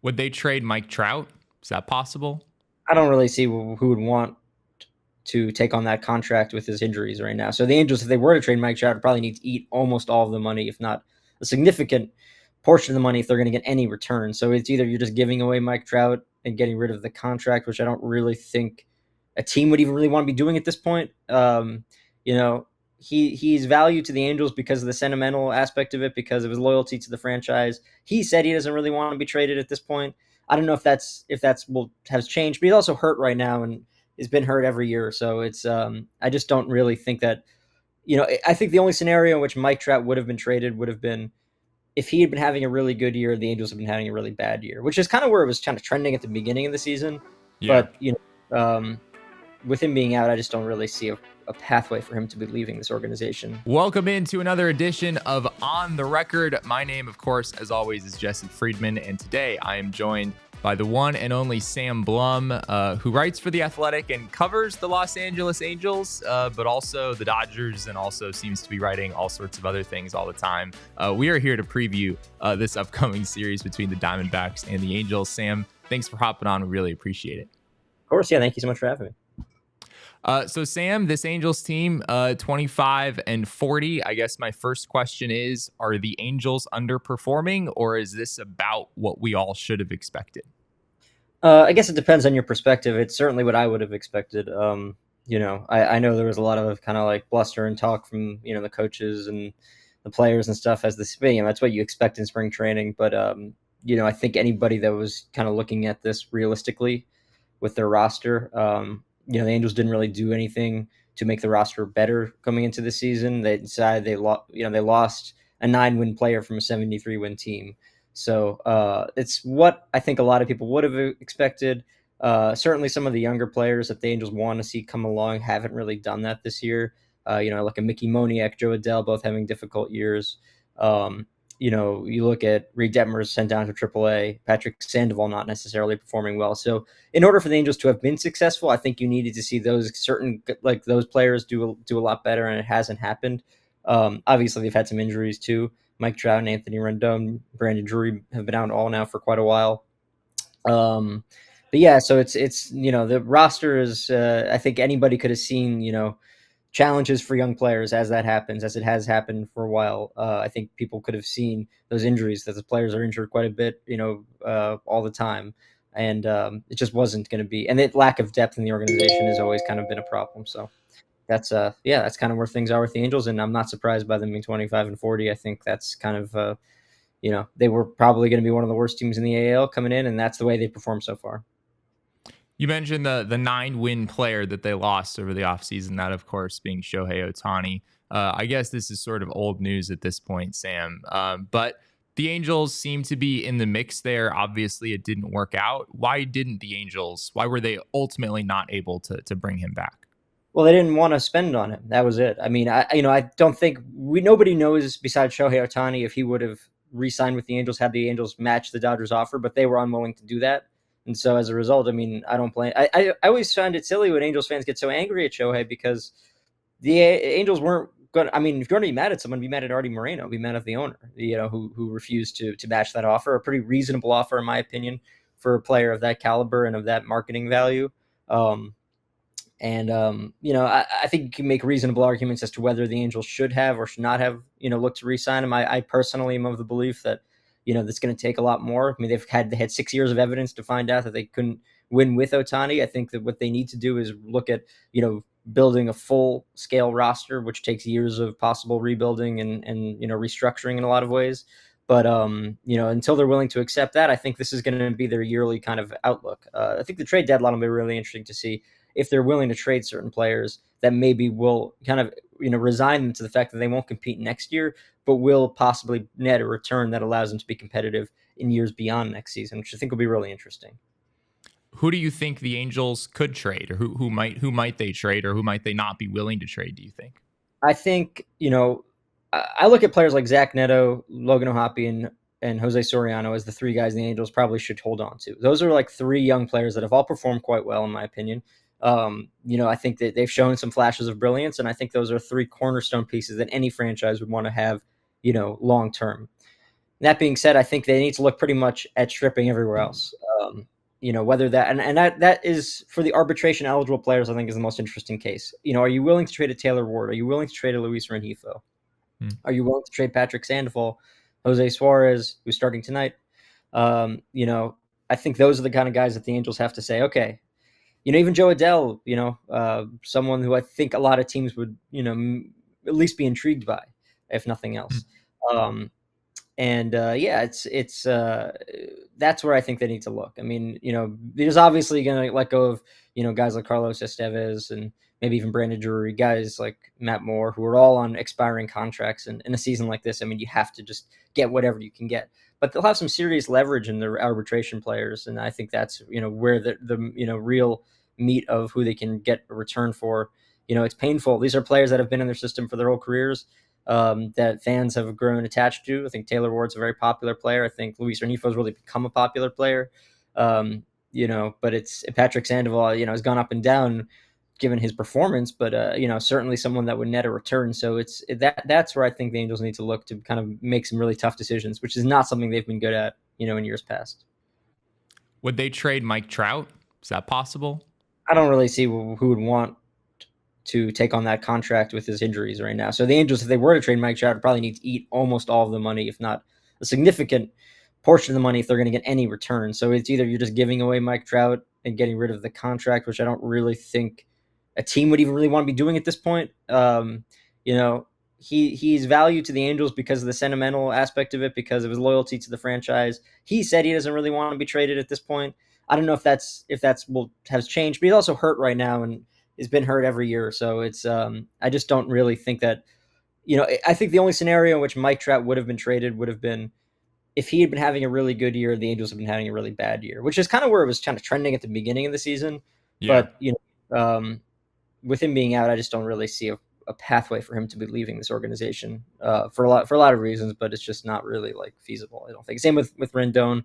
Would they trade Mike Trout? Is that possible? I don't really see who would want to take on that contract with his injuries right now. So the Angels, if they were to trade Mike Trout, would probably need to eat almost all of the money, if not a significant portion of the money, if they're going to get any return. So it's either you're just giving away Mike Trout and getting rid of the contract, which I don't really think a team would even really want to be doing at this point. You know, he's valued to the Angels because of the sentimental aspect of it, because of his loyalty to the franchise. He said he doesn't really want to be traded at this point. I don't know if that's will has changed, but he's also hurt right now and has been hurt every year. So it's I just don't really think that I think the only scenario in which Mike Trout would have been traded would have been if he had been having a really good year, the Angels have been having a really bad year, which is kind of where it was kind of trending at the beginning of the season. Yeah. But with him being out, I just don't really see a pathway for him to be leaving this organization. Welcome into another edition of On the Record. My name, of course, as always, is Jesse Friedman, and today I am joined by the one and only Sam Blum, who writes for The Athletic and covers the Los Angeles Angels, but also the Dodgers, and also seems to be writing all sorts of other things all the time. We are here to preview this upcoming series between the Diamondbacks and the Angels. Sam, thanks for hopping on. We really appreciate it. Of course, yeah. Thank you so much for having me. So Sam, this Angels team, 25-40. I guess my first question is, are the Angels underperforming, or is this about what we all should have expected? I guess it depends on your perspective. It's certainly what I would have expected. I know there was a lot of kind of like bluster and talk from, the coaches and the players and stuff as the spring. That's what you expect in spring training. But, I think anybody that was kind of looking at this realistically with their roster, the Angels didn't really do anything to make the roster better coming into the season. They decided they lost a 9-win player from a 73-win team. So it's what I think a lot of people would have expected. Certainly some of the younger players that the Angels want to see come along haven't really done that this year. Like a Mickey Moniak, Joe Adell, both having difficult years. You look at Reed Detmers sent down to AAA, Patrick Sandoval not necessarily performing well. So in order for the Angels to have been successful, I think you needed to see those those players do a lot better, and it hasn't happened. Obviously, they've had some injuries too. Mike Trout and Anthony Rendon, Brandon Drury have been out all now for quite a while. But yeah, so it's the roster is I think anybody could have seen challenges for young players as that happens, as it has happened for a while. I think people could have seen those injuries, that the players are injured quite a bit, all the time. And it just wasn't going to be. And the lack of depth in the organization has always kind of been a problem. So that's kind of where things are with the Angels. And I'm not surprised by them being 25-40. I think that's kind of, they were probably going to be one of the worst teams in the AL coming in, and that's the way they performed so far. You mentioned the 9-win player that they lost over the offseason, that, of course, being Shohei Ohtani. I guess this is sort of old news at this point, Sam. But the Angels seem to be in the mix there. Obviously, it didn't work out. Why were they ultimately not able to bring him back? Well, they didn't want to spend on him. That was it. I mean, I don't think nobody knows besides Shohei Ohtani if he would have re-signed with the Angels had the Angels matched the Dodgers offer, but they were unwilling to do that. And so as a result, I mean, I don't blame. I always find it silly when Angels fans get so angry at Shohei because the Angels weren't going to. I mean, if you're going to be mad at someone, be mad at Artie Moreno, be mad at the owner, who refused to match that offer. A pretty reasonable offer, in my opinion, for a player of that caliber and of that marketing value. I think you can make reasonable arguments as to whether the Angels should have or should not have, looked to re-sign him. I personally am of the belief that that's going to take a lot more. I mean, they had 6 years of evidence to find out that they couldn't win with Ohtani. I think that what they need to do is look at, building a full scale roster, which takes years of possible rebuilding and restructuring in a lot of ways. But, until they're willing to accept that, I think this is going to be their yearly kind of outlook. I think the trade deadline will be really interesting to see if they're willing to trade certain players that maybe will kind of, resign them to the fact that they won't compete next year, but will possibly net a return that allows them to be competitive in years beyond next season, which I think will be really interesting. Who do you think the Angels could trade, or who might they trade, or who might they not be willing to trade, do you think? I think, I look at players like Zach Neto, Logan O'Hoppe, and Jose Soriano as the three guys the Angels probably should hold on to. Those are like three young players that have all performed quite well, in my opinion. I think that they've shown some flashes of brilliance, and I think those are three cornerstone pieces that any franchise would want to have, long term. That being said, I think they need to look pretty much at stripping everywhere else. Whether that and that is for the arbitration eligible players, I think is the most interesting case. Are you willing to trade a Taylor Ward? Are you willing to trade a Luis Rengifo? Hmm. Are you willing to trade Patrick Sandoval, Jose Suarez, who's starting tonight? I think those are the kind of guys that the Angels have to say, okay, even Joe Adell, someone who I think a lot of teams would, at least be intrigued by, if nothing Hmm. else. It's that's where I think they need to look. I mean, there's obviously going to let go of, guys like Carlos Estevez and maybe even Brandon Drury, guys like Matt Moore, who are all on expiring contracts. And in a season like this, I mean, you have to just get whatever you can get. But they'll have some serious leverage in their arbitration players, and I think that's where the real meat of who they can get a return for. It's painful. These are players that have been in their system for their whole careers. That fans have grown attached to. I think Taylor Ward's a very popular player. I think Luis Renifo's really become a popular player. But it's Patrick Sandoval, has gone up and down given his performance, but certainly someone that would net a return. So that's where I think the Angels need to look to kind of make some really tough decisions, which is not something they've been good at, in years past. Would they trade Mike Trout? Is that possible? I don't really see who would want to take on that contract with his injuries right now. So the Angels, if they were to trade Mike Trout, would probably need to eat almost all of the money, if not a significant portion of the money, if they're going to get any return. So it's either you're just giving away Mike Trout and getting rid of the contract, which I don't really think a team would even really want to be doing at this point. He's valued to the Angels because of the sentimental aspect of it, because of his loyalty to the franchise. He said he doesn't really want to be traded at this point. I don't know if that's has changed, but he's also hurt right now and has been hurt every year. So it's I just don't really think that I think the only scenario in which Mike Trout would have been traded would have been if he had been having a really good year, the Angels have been having a really bad year, which is kind of where it was kind of trending at the beginning of the season. Yeah. But with him being out, I just don't really see a pathway for him to be leaving this organization for a lot of reasons. But it's just not really like feasible. I don't think. Same with Rendon.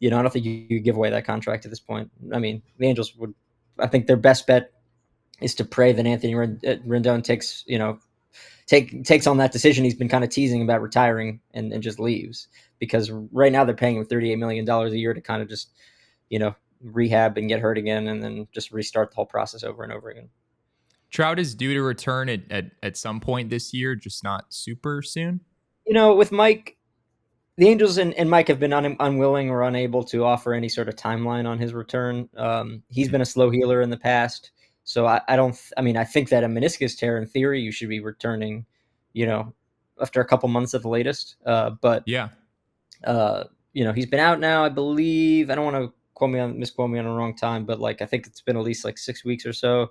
I don't think you give away that contract at this point. I mean, the Angels would. I think their best bet is to pray that Anthony Rendon takes on that decision he's been kind of teasing about retiring and just leaves, because right now they're paying him $38 million a year to kind of just rehab and get hurt again and then just restart the whole process over and over again. Trout is due to return at some point this year, just not super soon. With Mike, the Angels and Mike have been unwilling or unable to offer any sort of timeline on his return. He's been a slow healer in the past. So I think that a meniscus tear, in theory, you should be returning, after a couple months at the latest. But yeah, he's been out now, I believe. I don't want to misquote me on the wrong time, but I think it's been at least 6 weeks or so.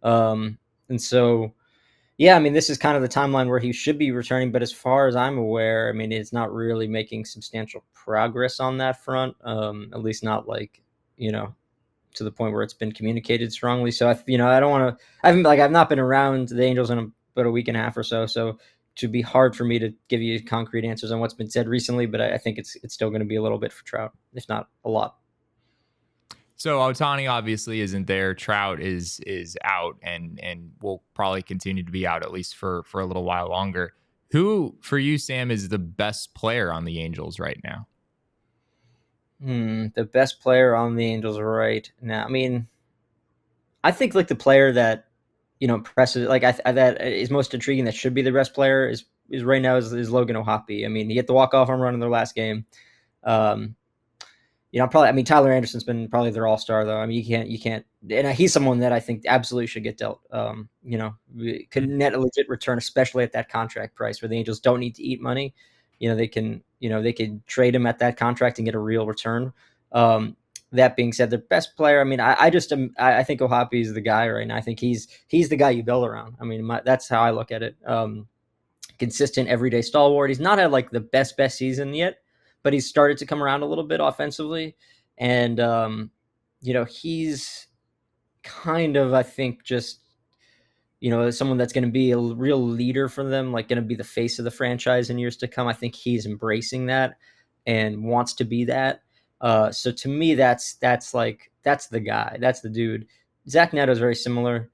And so, yeah, I mean, this is kind of the timeline where he should be returning. But as far as I'm aware, I mean, it's not really making substantial progress on that front. At least not to the point where it's been communicated strongly. So I don't want to. I've not been around the Angels in about a week and a half or so. So to be hard for me to give you concrete answers on what's been said recently. But I think it's still going to be a little bit for Trout, if not a lot. So Ohtani obviously isn't there. Trout is out and will probably continue to be out at least for a little while longer. Who for you, Sam, is the best player on the Angels right now? The best player on the Angels right now. I mean, I think the player that impresses, that is most intriguing, that should be the best player is right now is Logan O'Hoppe. I mean, he hit the walk-off home run in their last game. Tyler Anderson's been probably their all-star though. I mean, you can't, and he's someone that I think absolutely should get dealt. Could net a legit return, especially at that contract price where the Angels don't need to eat money. They can trade him at that contract and get a real return. That being said, their best player, I mean, I think O'Hoppe is the guy right now. I think he's the guy you build around. I mean, that's how I look at it. Consistent, everyday stalwart. He's not had the best season yet, but he's started to come around a little bit offensively. And, he's kind of, I think, just, someone that's going to be a real leader for them, going to be the face of the franchise in years to come. I think he's embracing that and wants to be that. So to me, that's the guy. That's the dude. Zach Neto is very similar.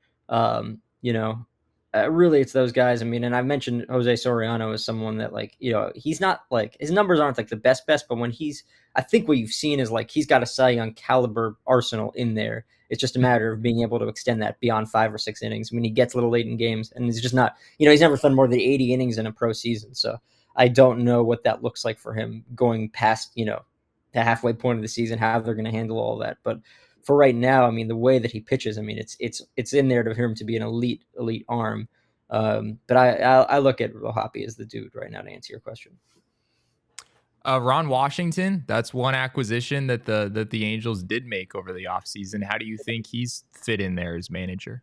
really, it's those guys. I mean, and I mentioned Jose Soriano as someone that, like, he's not like, his numbers aren't like the best, but when I think what you've seen is like he's got a Cy Young caliber arsenal in there. It's just a matter of being able to extend that beyond 5 or 6 innings when he gets a little late in games, and he's just not, he's never thrown more than 80 innings in a pro season. So I don't know what that looks like for him going past, the halfway point of the season, how they're going to handle all that. But for right now, I mean, the way that he pitches, I mean, it's in there to him to be an elite arm. But I look at Hoppy as the dude right now to answer your question. Ron Washington, that's one acquisition that the Angels did make over the offseason. How do you think he's fit in there as manager?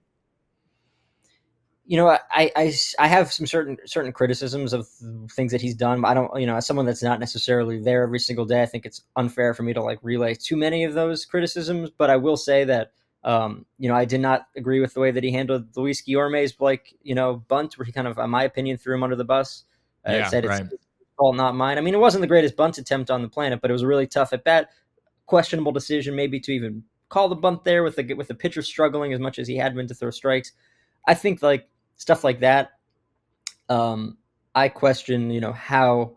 I have some certain criticisms of things that he's done. I don't, as someone that's not necessarily there every single day, I think it's unfair for me to like relay too many of those criticisms. But I will say that, I did not agree with the way that he handled Luis Guillorme's bunt, where he kind of, in my opinion, threw him under the bus. Said it's his fault, not mine. I mean, it wasn't the greatest bunt attempt on the planet, but it was a really tough at bat. Questionable decision, maybe, to even call the bunt there with the pitcher struggling as much as he had been to throw strikes. I think like stuff like that. I question, how,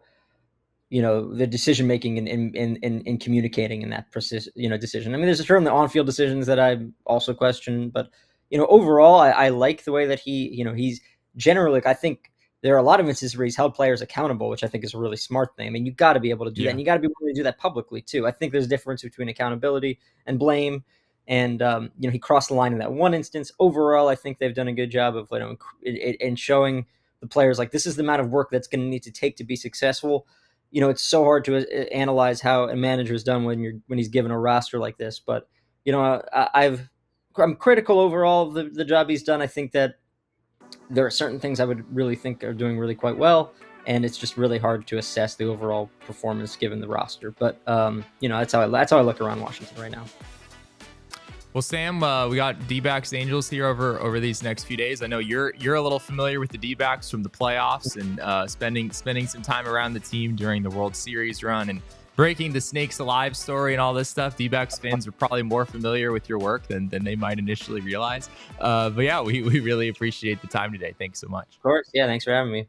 the decision making in communicating in that decision. I mean, there's a term, the on-field decisions, that I also question, but overall, I like the way that he's generally, like, I think there are a lot of instances where he's held players accountable, which I think is a really smart thing. I mean, you got to be able to do that, and you got to be willing to do that publicly too. I think there's a difference between accountability and blame. And, he crossed the line in that one instance. Overall, I think they've done a good job of, in showing the players, like, this is the amount of work that's going to need to take to be successful. It's so hard to analyze how a manager's done when he's given a roster like this. But, I'm critical overall of the job he's done. I think that there are certain things I would really think are doing really quite well, and it's just really hard to assess the overall performance given the roster. But, that's how I look around Washington right now. Well, Sam, we got D-backs Angels here over these next few days. I know you're a little familiar with the D-backs from the playoffs and spending some time around the team during the World Series run and breaking the Snakes Alive story and all this stuff. D-backs fans are probably more familiar with your work than they might initially realize. But yeah, we really appreciate the time today. Thanks so much. Of course. Yeah, thanks for having me.